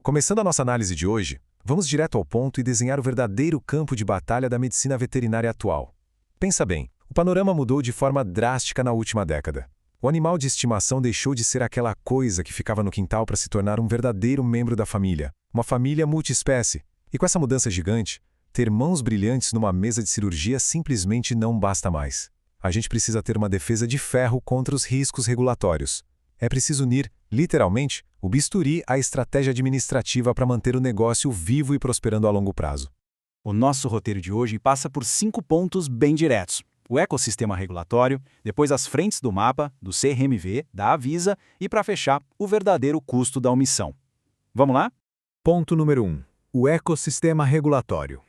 Começando a nossa análise de hoje, vamos direto ao ponto e desenhar o verdadeiro campo de batalha da medicina veterinária atual. Pensa bem, o panorama mudou de forma drástica na última década. O animal de estimação deixou de ser aquela coisa que ficava no quintal para se tornar um verdadeiro membro da família, uma família multiespécie. E com essa mudança gigante, ter mãos brilhantes numa mesa de cirurgia simplesmente não basta mais. A gente precisa ter uma defesa de ferro contra os riscos regulatórios. É preciso unir, literalmente, o bisturi à estratégia administrativa para manter o negócio vivo e prosperando a longo prazo. O nosso roteiro de hoje passa por 5 pontos bem diretos. O ecossistema regulatório, depois as frentes do mapa, do CRMV, da Avisa e, para fechar, o verdadeiro custo da omissão. Vamos lá? Ponto número 1. O ecossistema regulatório.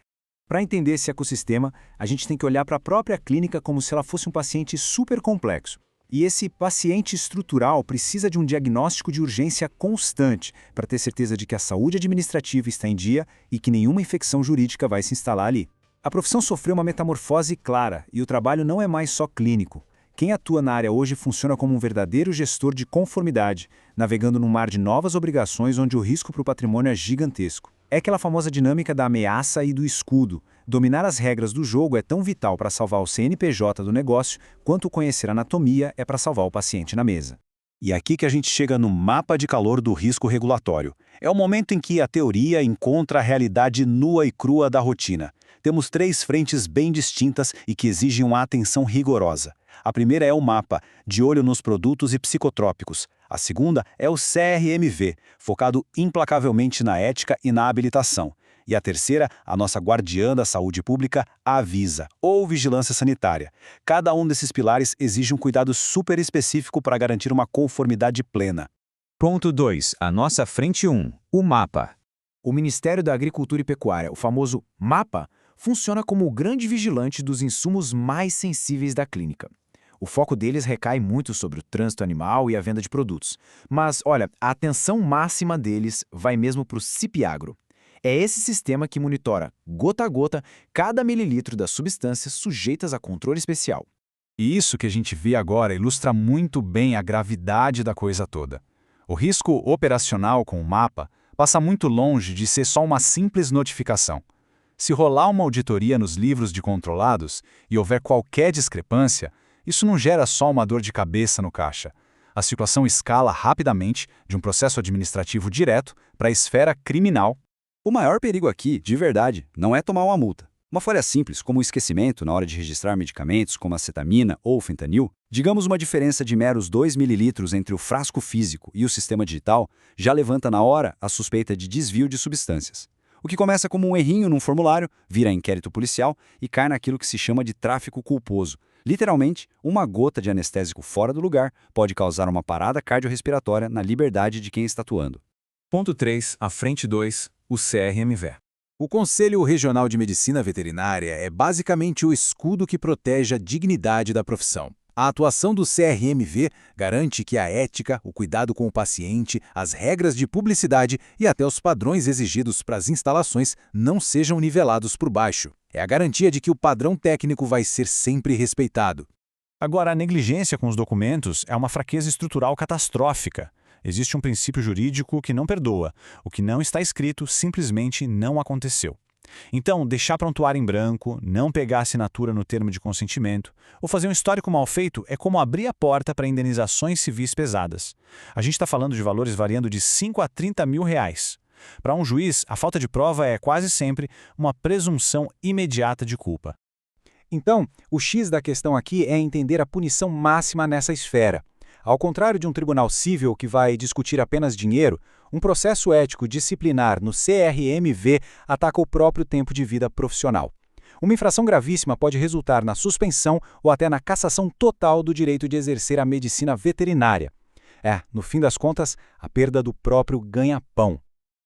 Para entender esse ecossistema, a gente tem que olhar para a própria clínica como se ela fosse um paciente super complexo. E esse paciente estrutural precisa de um diagnóstico de urgência constante para ter certeza de que a saúde administrativa está em dia e que nenhuma infecção jurídica vai se instalar ali. A profissão sofreu uma metamorfose clara e o trabalho não é mais só clínico. Quem atua na área hoje funciona como um verdadeiro gestor de conformidade, navegando num mar de novas obrigações onde o risco para o patrimônio é gigantesco. É aquela famosa dinâmica da ameaça e do escudo. Dominar as regras do jogo é tão vital para salvar o CNPJ do negócio, quanto conhecer a anatomia é para salvar o paciente na mesa. E aqui que a gente chega no mapa de calor do risco regulatório. É o momento em que a teoria encontra a realidade nua e crua da rotina. Temos 3 frentes bem distintas e que exigem uma atenção rigorosa. A primeira é o mapa, de olho nos produtos e psicotrópicos. A segunda é o CRMV, focado implacavelmente na ética e na habilitação. E a terceira, a nossa guardiã da saúde pública, a Avisa, ou Vigilância Sanitária. Cada um desses pilares exige um cuidado super específico para garantir uma conformidade plena. Ponto 2. A nossa frente 1. O mapa. O Ministério da Agricultura e Pecuária, o famoso MAPA, funciona como o grande vigilante dos insumos mais sensíveis da clínica. O foco deles recai muito sobre o trânsito animal e a venda de produtos. Mas, olha, a atenção máxima deles vai mesmo para o CIP-Agro. É esse sistema que monitora, gota a gota, cada mililitro das substâncias sujeitas a controle especial. E isso que a gente vê agora ilustra muito bem a gravidade da coisa toda. O risco operacional com o mapa passa muito longe de ser só uma simples notificação. Se rolar uma auditoria nos livros de controlados e houver qualquer discrepância, isso não gera só uma dor de cabeça no caixa. A situação escala rapidamente de um processo administrativo direto para a esfera criminal. O maior perigo aqui, de verdade, não é tomar uma multa. Uma falha simples, como o esquecimento na hora de registrar medicamentos como a cetamina ou o fentanil, digamos uma diferença de meros 2 ml entre o frasco físico e o sistema digital, já levanta na hora a suspeita de desvio de substâncias. O que começa como um errinho num formulário, vira inquérito policial e cai naquilo que se chama de tráfico culposo. Literalmente, uma gota de anestésico fora do lugar pode causar uma parada cardiorrespiratória na liberdade de quem está atuando. Ponto 3. A frente 2. O CRMV. O Conselho Regional de Medicina Veterinária é basicamente o escudo que protege a dignidade da profissão. A atuação do CRMV garante que a ética, o cuidado com o paciente, as regras de publicidade e até os padrões exigidos para as instalações não sejam nivelados por baixo. É a garantia de que o padrão técnico vai ser sempre respeitado. Agora, a negligência com os documentos é uma fraqueza estrutural catastrófica. Existe um princípio jurídico que não perdoa. O que não está escrito simplesmente não aconteceu. Então, deixar prontuário em branco, não pegar assinatura no termo de consentimento, ou fazer um histórico mal feito é como abrir a porta para indenizações civis pesadas. A gente está falando de valores variando de 5 a 30 mil reais. Para um juiz, a falta de prova é quase sempre uma presunção imediata de culpa. Então, o X da questão aqui é entender a punição máxima nessa esfera. Ao contrário de um tribunal civil que vai discutir apenas dinheiro, um processo ético disciplinar no CRMV ataca o próprio tempo de vida profissional. Uma infração gravíssima pode resultar na suspensão ou até na cassação total do direito de exercer a medicina veterinária. No fim das contas, a perda do próprio ganha-pão.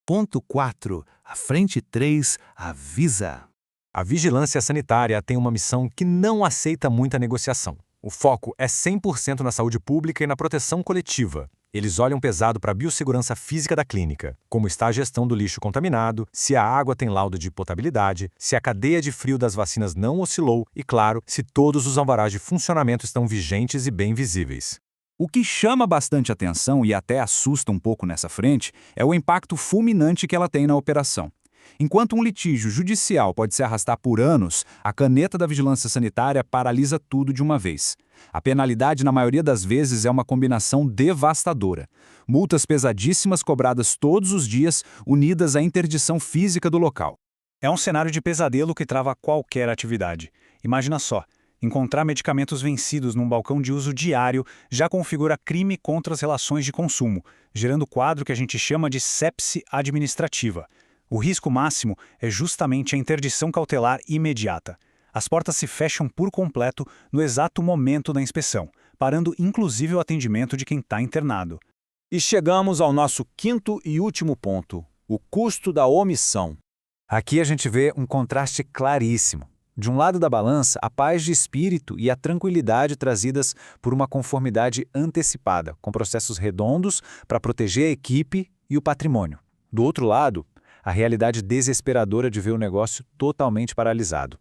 Ponto 4. A frente 3. Avisa. A vigilância sanitária tem uma missão que não aceita muita negociação. O foco é 100% na saúde pública e na proteção coletiva. Eles olham pesado para a biossegurança física da clínica, como está a gestão do lixo contaminado, se a água tem laudo de potabilidade, se a cadeia de frio das vacinas não oscilou e, claro, se todos os alvarás de funcionamento estão vigentes e bem visíveis. O que chama bastante atenção e até assusta um pouco nessa frente é o impacto fulminante que ela tem na operação. Enquanto um litígio judicial pode se arrastar por anos, a caneta da vigilância sanitária paralisa tudo de uma vez. A penalidade, na maioria das vezes, é uma combinação devastadora. Multas pesadíssimas cobradas todos os dias, unidas à interdição física do local. É um cenário de pesadelo que trava qualquer atividade. Imagina só, encontrar medicamentos vencidos num balcão de uso diário já configura crime contra as relações de consumo, gerando o quadro que a gente chama de sepse administrativa. O risco máximo é justamente a interdição cautelar imediata. As portas se fecham por completo no exato momento da inspeção, parando inclusive o atendimento de quem está internado. E chegamos ao nosso quinto e último ponto, o custo da omissão. Aqui a gente vê um contraste claríssimo. De um lado da balança, a paz de espírito e a tranquilidade trazidas por uma conformidade antecipada, com processos redondos para proteger a equipe e o patrimônio. Do outro lado, a realidade desesperadora de ver o negócio totalmente paralisado.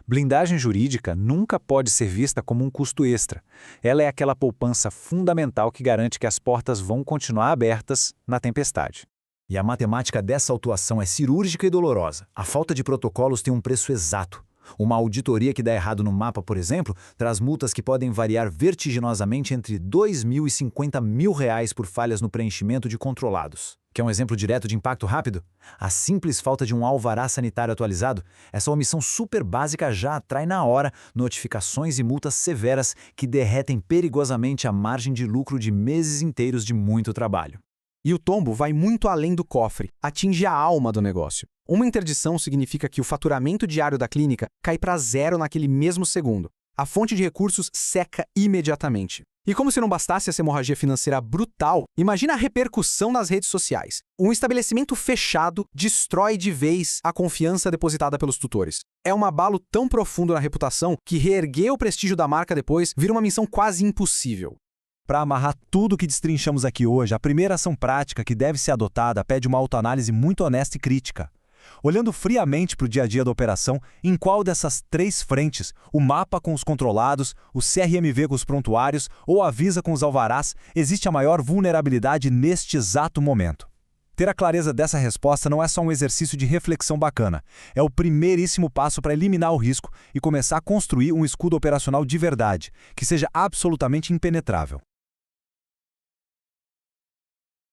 Blindagem jurídica nunca pode ser vista como um custo extra. Ela é aquela poupança fundamental que garante que as portas vão continuar abertas na tempestade. E a matemática dessa autuação é cirúrgica e dolorosa. A falta de protocolos tem um preço exato. Uma auditoria que dá errado no mapa, por exemplo, traz multas que podem variar vertiginosamente entre R$2.000 e R$50.000 por falhas no preenchimento de controlados. Quer um exemplo direto de impacto rápido? A simples falta de um alvará sanitário atualizado, essa omissão super básica já atrai na hora notificações e multas severas que derretem perigosamente a margem de lucro de meses inteiros de muito trabalho. E o tombo vai muito além do cofre, atinge a alma do negócio. Uma interdição significa que o faturamento diário da clínica cai para zero naquele mesmo segundo. A fonte de recursos seca imediatamente. E como se não bastasse essa hemorragia financeira brutal, imagina a repercussão nas redes sociais. Um estabelecimento fechado destrói de vez a confiança depositada pelos tutores. É um abalo tão profundo na reputação que reerguer o prestígio da marca depois vira uma missão quase impossível. Para amarrar tudo que destrinchamos aqui hoje, a primeira ação prática que deve ser adotada pede uma autoanálise muito honesta e crítica. Olhando friamente para o dia a dia da operação, em qual dessas três frentes, o mapa com os controlados, o CRMV com os prontuários ou a Visa com os alvarás, existe a maior vulnerabilidade neste exato momento? Ter a clareza dessa resposta não é só um exercício de reflexão bacana, é o primeiríssimo passo para eliminar o risco e começar a construir um escudo operacional de verdade, que seja absolutamente impenetrável.